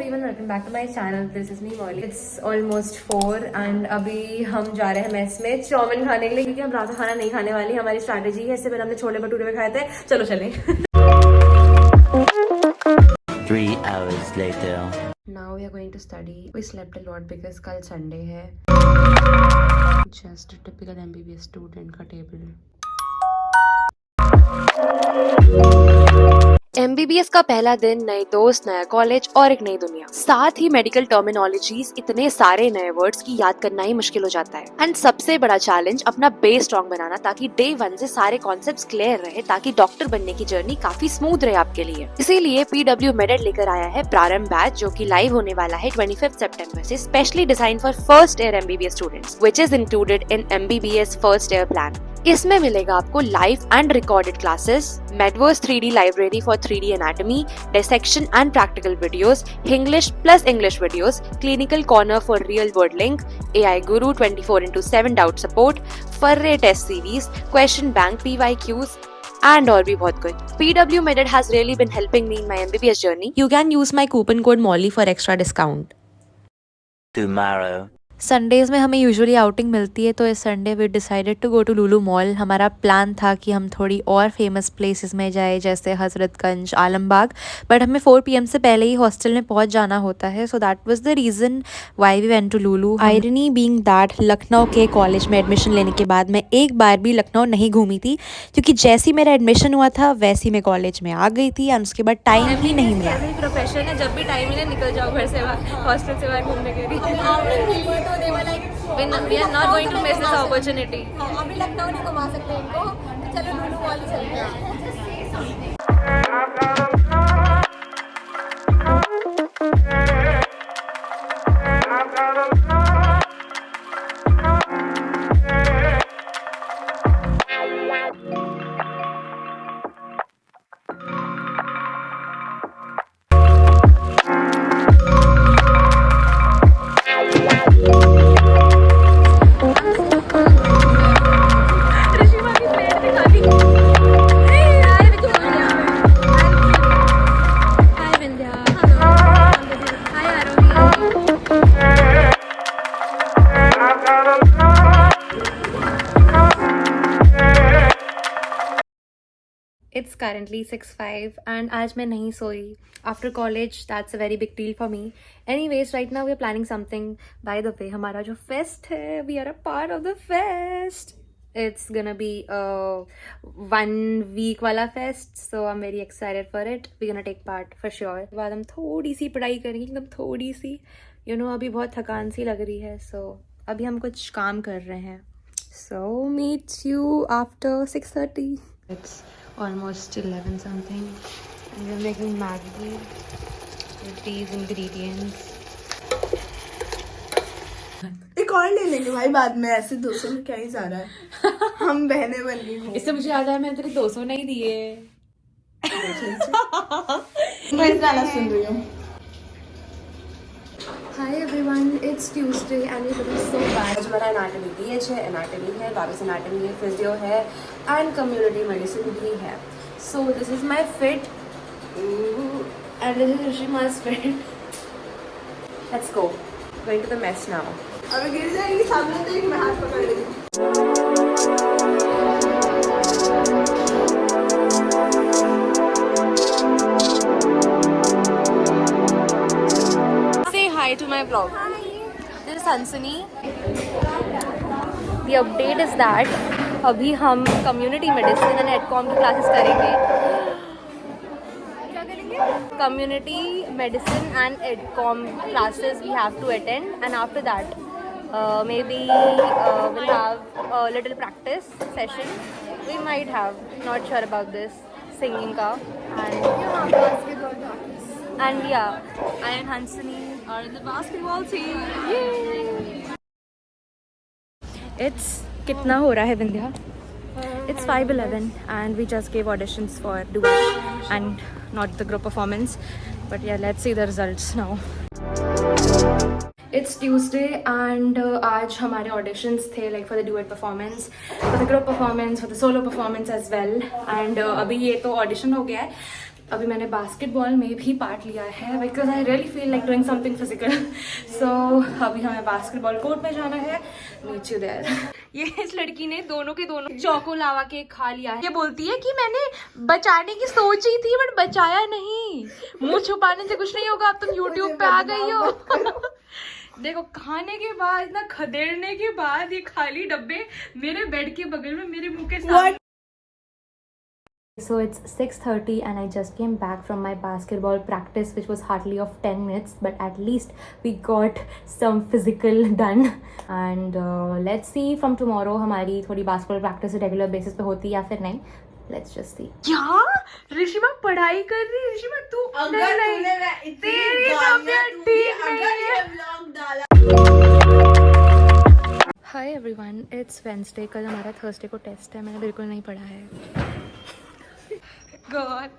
everyone, welcome back to my channel. This is me Molly. It's almost 4 and अभी हम जा रहे हैं मेस में चाउमीन खाने के लिए क्योंकि हम रात का खाना नहीं खाने वाले. हमारी स्ट्रैटेजी है. इससे पहले हमने छोले भटूरे में खाए थे. चलो चलें. 3 hours later. Now we are going to study. We slept a lot because कल Sunday है. Just a typical MBBS student का table. MBBS का पहला दिन, नए दोस्त, नया कॉलेज और एक नई दुनिया. साथ ही मेडिकल टर्मिनोलॉजीज, इतने सारे नए वर्ड्स की याद करना ही मुश्किल हो जाता है. एंड सबसे बड़ा चैलेंज अपना बेस स्ट्रॉन्ग बनाना ताकि डे 1 से सारे कॉन्सेप्ट्स क्लियर रहे ताकि डॉक्टर बनने की जर्नी काफी स्मूथ रहे आपके लिए. इसीलिए PW मेडेड लेकर आया है प्रारंभ बैच जो कि लाइव होने वाला है 25 सितंबर से, specially design for first year MBBS students which is included in MBBS first year plan. इसमें मिलेगा आपको live and recorded classes, Medverse 3D library for 3D anatomy, dissection and practical videos, English plus English videos, clinical corner for real world link, AI guru 24/7 doubt support, फर्रे test series, question bank, PYQs and और भी बहुत कुछ. PW Meded has really been helping me in my MBBS journey. You can use my coupon code Molly for extra discount. Tomorrow. Sundays में हमें usually outing मिलती है, तो इस Sunday we decided to go to Lulu mall. हमारा plan था कि हम थोड़ी और फेमस प्लेसेस में जाए जैसे हज़रतगंज, आलमबाग, बट हमें 4 PM से पहले ही हॉस्टल में पहुंच जाना होता है. So that was the reason why we went to Lulu. Irony being that Lucknow के कॉलेज में एडमिशन लेने के बाद मैं एक बार भी लखनऊ नहीं घूमी थी क्योंकि जैसे ही मेरा एडमिशन हुआ था वैसे ही मैं कॉलेज में आ गई थी एंड उसके बाद टाइम ही नहीं मिला. प्रोफेशन है, जब भी टाइम मिले निकल जाओ घर से बाहर, हॉस्टल से बाहर घूमने के लिए. We are not going to miss this opportunity. अभी लखनऊ नहीं घुमा सकते इनको, तो चलो लुलु मॉल चलते हैं. It's currently 6:05 and आज मैं नहीं सोई. After college, that's a very big deal for me. Anyways, right now we are planning something. By the way, हमारा जो fest है, we are a part of the fest. It's gonna be a 1 week वाला fest, so I'm very excited for it. We're gonna take part for sure. बाद हम थोड़ी सी पढ़ाई करेंगे, एकदम थोड़ी सी. अभी बहुत थकान सी लग रही है, so अभी हम कुछ काम कर रहे हैं. So meet you after 6:30. It's almost 11 something and we're making Maggi with these ingredients. एक और ले लेंगे भाई बाद में, ऐसे 200 में क्या ही जा रहा है. हम बहनें बन गई हूँ. इससे मुझे याद आया मैंने तेरे 200 नहीं दिए. मैं गाना सुन रही हूँ. Hi everyone, it's Tuesday and we're looking so bad. आज हमारा anatomy BH है, anatomy है, वापस anatomy है, physio है and community medicine भी है. So this is my fit. Ooh, and this is Rishima's fit. Let's go. Going to the mess now. अभी गिर जाएगी सामने तो एक मैं हाथ पकड़ लेती. Say hi to my vlog. This is Hansini. The update is that अभी हम community medicine and EdCom की classes करेंगे. Community medicine and EdCom classes we have to attend, and after that maybe we'll have a little practice session. We might have, not sure about this, singing ka. And yeah, I and Hansini are in the basketball team. Yay! It's कितना हो रहा है Vindhya? It's 5:11 and we just gave auditions for duet and not the group performance. But yeah, let's see the results now. It's Tuesday and आज हमारे auditions थे like for the duet performance, for the group performance, for the solo performance as well. And अभी ये तो audition हो गया है. अभी मैंने बास्केटबॉल में भी पार्ट लिया है because I really feel like doing something physical. So अभी हमें बास्केटबॉल कोर्ट में जाना है। नीचे देयर ये इस लड़की ने दोनों के दोनों चौको लावा के खा लिया है। ये बोलती है कि मैंने बचाने की सोची थी बट बचाया नहीं। मुंह छुपाने से कुछ नहीं होगा, अब तुम यूट्यूब पे आ गई हो। देखो खाने के बाद ना, खदेड़ने के बाद ये खाली डब्बे मेरे बेड के बगल में मेरे मुंह के सामने। So it's 6:30 and I just came back from my basketball practice which was hardly of 10 minutes, but at least we got some physical done and let's see from tomorrow हमारी थोड़ी basketball practice रेगुलर बेसिस पे होती है या फिर नहीं। Let's just see। क्या ऋषिमा पढ़ाई कर रही है? ऋषिमा तू नहीं, तेरी तबीयत ठीक नहीं है। Hi everyone, it's Wednesday. कल हमारा थर्सडे को टेस्ट है, मैंने बिल्कुल नहीं पढ़ा है। God.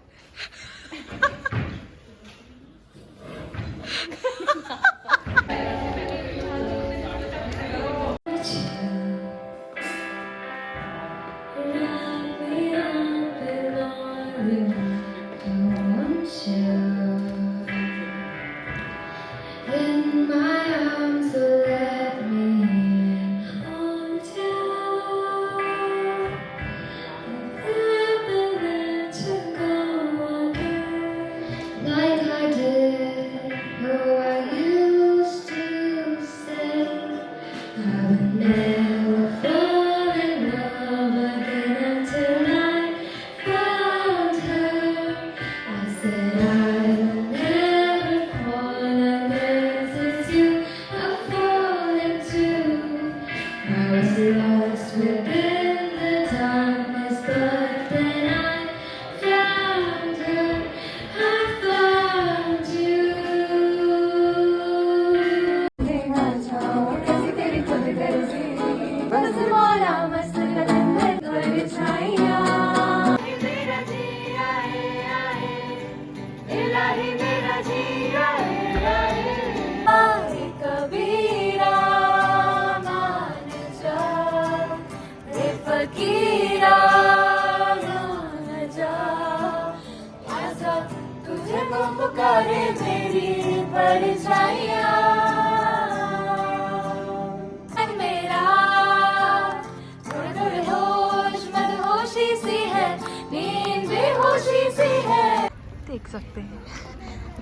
देख सकते हैं।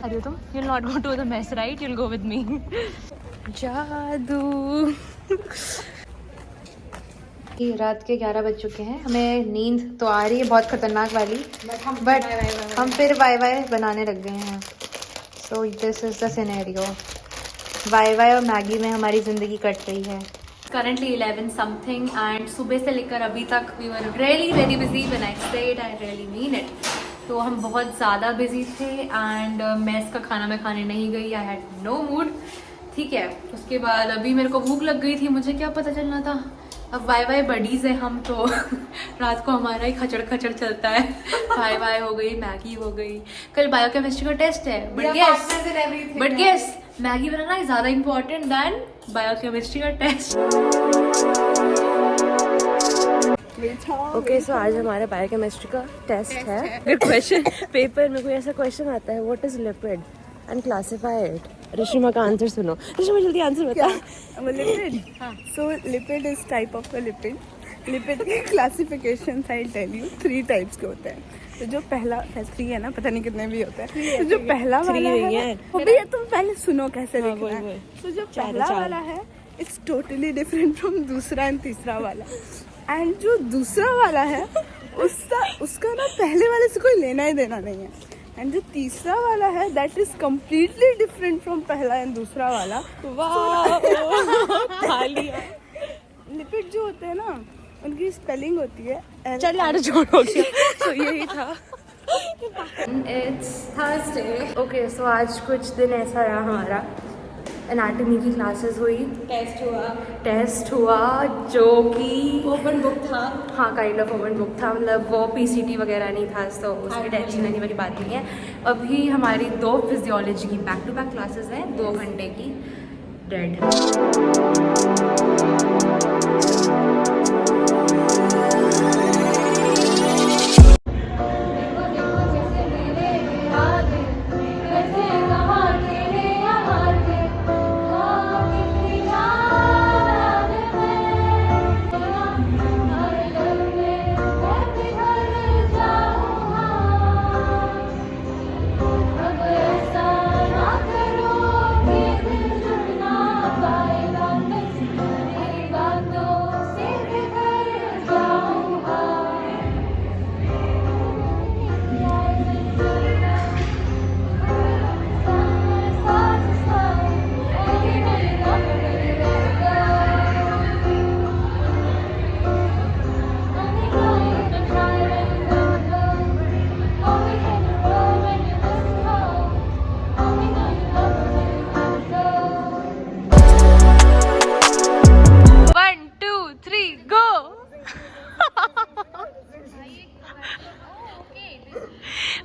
अरे तुम you'll not go to the mess, right? You'll go with me. जादू। ये रात के 11 बज चुके हैं। हमें नींद तो आ रही है बहुत खतरनाक वाली, बट हम फिर वाई बनाने लग गए हैं। So this is the scenario. वाई और मैगी में हमारी जिंदगी कट रही है। Currently 11 something and सुबह से लेकर अभी तक we were really very busy. When I say it, I really mean it. तो हम बहुत ज़्यादा बिजी थे एंड मेस का खाना मैं खाने नहीं गई। I had no mood. ठीक है, उसके बाद अभी मेरे को भूख लग गई थी, मुझे क्या पता चलना था। अब वाई बडीज है हम तो रात को हमारा ही खचड़ चलता है। वाई हो गई, मैगी हो गई। कल बायोकेमिस्ट्री का टेस्ट है, बट गेस मैगी बनाना ज़्यादा इम्पोर्टेंट दैन बायोकेमिस्ट्री का टेस्ट। ओके, सो आज हमारा बायोकेमिस्ट्री का टेस्ट है। Good question. पेपर में कोई ऐसा क्वेश्चन आता है, what is lipid and classify it. Rishima का आंसर सुनो। ऋषिमा जल्दी आंसर बता। Lipid, so lipid is type of a lipid. Lipid के classification I tell you 3 types के होते हैं। तो जो पहला 3 है ना, पता नहीं कितने भी होते हैं। तो जो पहला वाला है वो भी तुम पहले सुनो कैसे लिखना है। तो जो पहला वाला है इट्स टोटली डिफरेंट फ्रॉम दूसरा एंड तीसरा वाला। एंड जो दूसरा वाला है उसका ना पहले वाले से कोई लेना ही देना नहीं है। एंड जो तीसरा वाला है that is completely different from पहला एंड दूसरा वाला। लिपिड जो होते हैं ना उनकी स्पेलिंग होती है चल यार छोड़ो। तो यही था। It's Thursday. ओके, सो आज कुछ दिन ऐसा रहा हमारा। एनाटॉमी की क्लासेस हुई, टेस्ट हुआ जो कि ओपन बुक था। हाँ, काइंड ऑफ ओपन बुक था, मतलब वो पीसीटी वगैरह नहीं था, तो उसकी टेंशन लेने वाली बात नहीं है। अभी हमारी 2 फिजियोलॉजी की बैक टू बैक क्लासेस हैं, 2 घंटे की। डेड।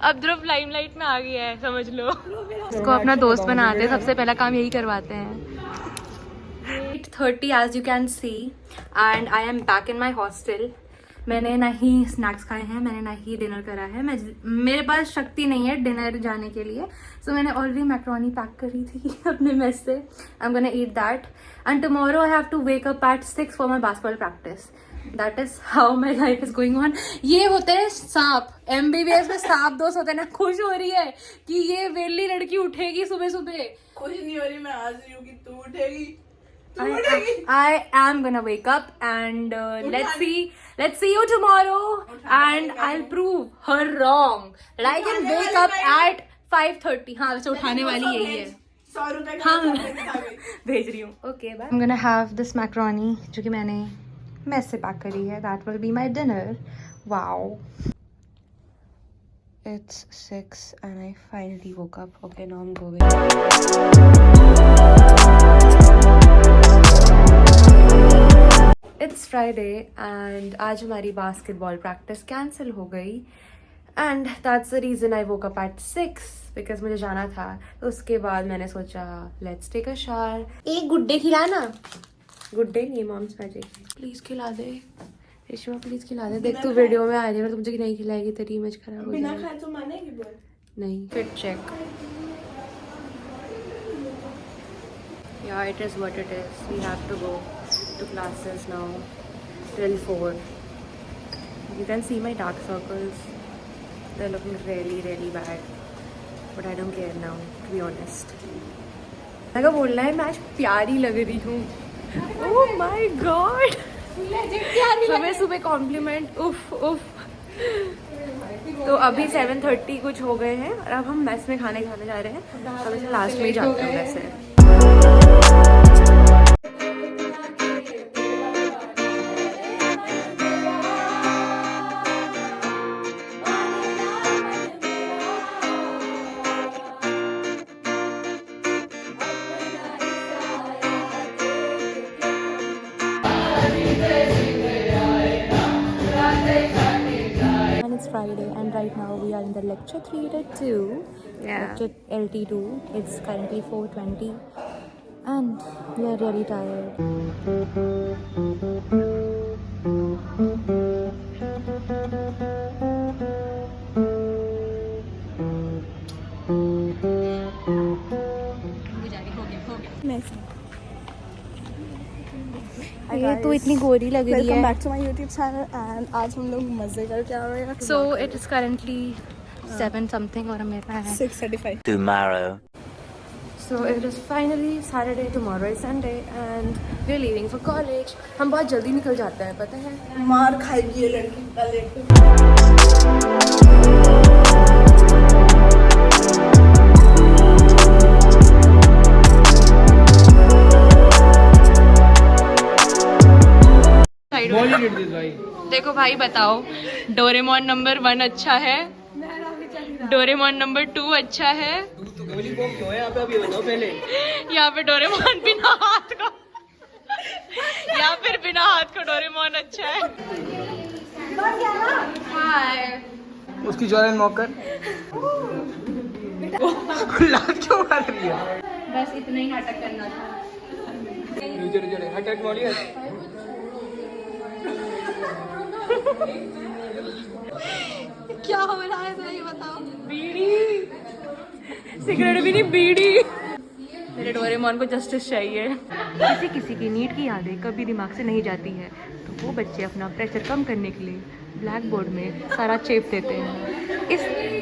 अब ध्रुव लाइमलाइट में आ गया है, समझ लो। इसको अपना दोस्त बनाते हैं, सबसे पहला काम यही करवाते हैं। 8:30 as you can see and I am back in my hostel. मैंने ना ही स्नैक्स खाए हैं, मैंने ना ही डिनर करा है। मेरे पास शक्ति नहीं है डिनर जाने के लिए, सो मैंने ऑलरेडी मैक्रोनी पैक करी थी अपने मेस से। I am gonna eat that and tomorrow I have to wake up at 6 for my basketball practice. That is how my life is going on. ये होते हैं सांप, MBBS में सांप दोस्त होते हैं ना। खुश हो रही है कि ये वेली लड़की उठेगी सुबह सुबह। खुश नहीं हो रही, मैं आज रही हूँ कि तू उठेगी। I am gonna wake up and let's see you tomorrow and I'll prove her wrong that I can wake up at 5:30. हाँ वैसे उठाने वाली यही है। 100 रुपए हाँ भेज रही हूँ। Okay bye. I'm gonna have this macaroni जो कि मैंने मेस से पैक करी है. That will be my dinner. Wow. It's 6 and I finally woke up. Okay, now I'm going. It's Friday and आज हमारी बास्केटबॉल प्रैक्टिस कैंसिल हो गई and that's the reason I woke up at 6 because मुझे जाना था. तो उसके बाद मैंने सोचा let's take a shower. एक गुड्डे खिलाना. गुड्डे नहीं, मॉम्स मैजिक. प्लीज खिला दे रेशमा, प्लीज खिला दे. देख तू वीडियो में आ जाए, तो मुझे नहीं खिलाएगी तेरी इमेज खराब हो जाएगी. बिना खाए तो मानेगी बोल. नहीं fit check. Yeah, it is what it is. We have to go to classes now till 4. You can see my dark circles. They're looking really, really bad. But I don't care now, to be honest. मैं क्या बोलना है, मैं आज प्यारी लग रही हूँ. Oh my God! सुबह सुबह कॉम्प्लीमेंट. उफ उफ. तो अभी 7:30 कुछ हो गए हैं और अब हम मेस में खाने खाने जा रहे हैं. हमेशा लास्ट में ही जाते हैं वैसे. It's Friday and right now we are in the lecture 3-2. Yeah. Lecture LT2. It's currently 4:20 and we are really tired. ये तो इतनी गोरी लग रही है. Welcome back to my YouTube channel and आज हम लोग मजे करके आ रहे हैं. So it is currently 7 something और मेरा है 6:35. Tomorrow. So it is finally Saturday, tomorrow is Sunday and we're leaving for college. हम बहुत जल्दी निकल जाते हैं, पता है. मार खाएगी ये लड़की इतना लेट. देखो भाई बताओ, डोरेमोन नंबर 1 अच्छा है, डोरेमोन नंबर 2 अच्छा है, यहाँ पे डोरेमोन बिना हाथ का, या फिर बिना हाथ का डोरेमोन अच्छा है. हाय. उसकी जॉइन मॉकर लात क्यों मार रही है? बस इतना ही नाटक करना था. हटक मॉडी है. क्या हो रहा है तो ये बताओ. बीड़ी, सिगरेट भी नहीं, बीड़ी. मेरे डोरेमोन को जस्टिस चाहिए. किसी की नीट की यादें कभी दिमाग से नहीं जाती है, तो वो बच्चे अपना प्रेशर कम करने के लिए ब्लैक बोर्ड में सारा चेप देते हैं.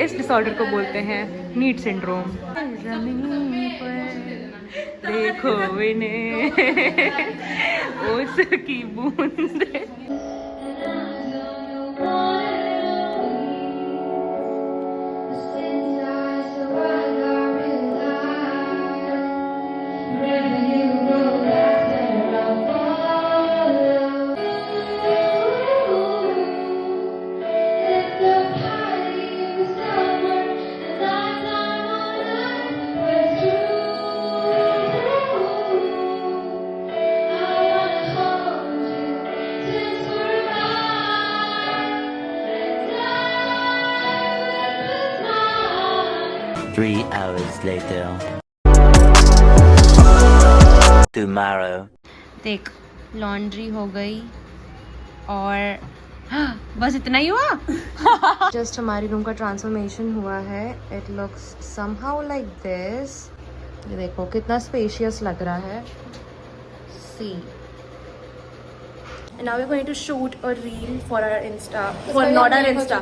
इस डिसऑर्डर को बोलते हैं नीट सिंड्रोम. ज़मीन पर देखो इन्हें उसकी बूंदें. 3 hours later. Tomorrow. देख लॉन्ड्री हो गई और बस इतना ही हुआ। जस्ट हमारी रूम का ट्रांसफॉर्मेशन हुआ है। It looks somehow like this. ये देखो कितना स्पेशियस लग रहा है। सी now we're going to shoot a reel for our insta, for not our insta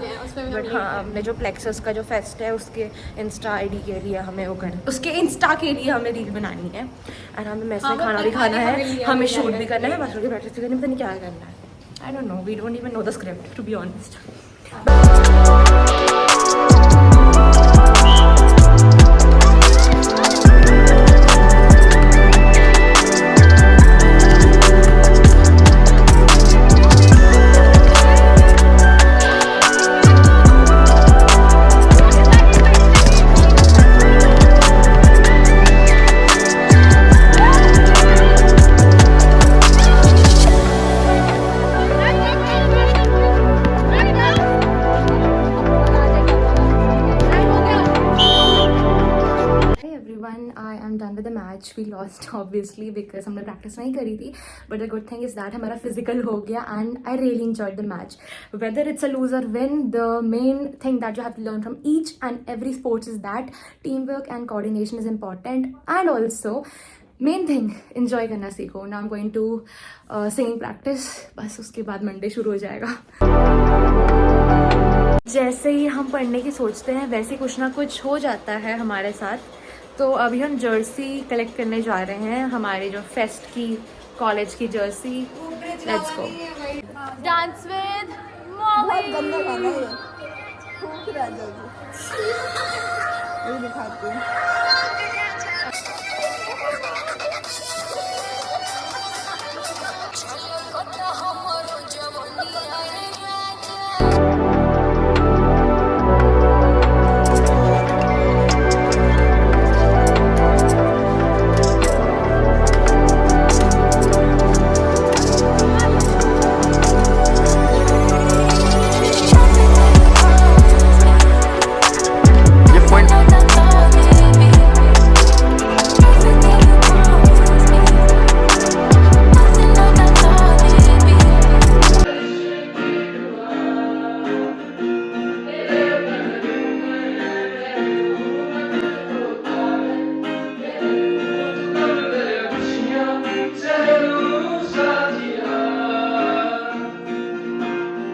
but हाँ हमने जो plexus का जो फेस्ट है उसके इंस्टा आईडी के लिए हमें वो करना, उसके इंस्टा के लिए हमें रील बनानी है और हमें मेस में खाना भी खाना है, हमें शूट भी करना है, बाकी प्रैक्टिस भी करनी है, पता नहीं क्या करना है। I don't know, we don't even know the script to be honest. We lost obviously because हमने प्रैक्टिस नहीं करी थी, but the good thing is that हमारा physical हो गया and I really enjoyed the match. Whether it's a lose or win, the main thing that you have to learn from each and every sports is that teamwork and coordination is important, and also main thing enjoy करना सीखो. Now I'm going to singing practice, बस उसके बाद Monday शुरू हो जाएगा. जैसे ही हम पढ़ने की सोचते हैं वैसे कुछ ना कुछ हो जाता है हमारे साथ। तो अभी हम जर्सी कलेक्ट करने जा रहे हैं, हमारे जो फेस्ट की कॉलेज की Jersey. Let's go dance with बहुत गंदा गाना है, खूब राजा जी। ये दिखाती हूँ।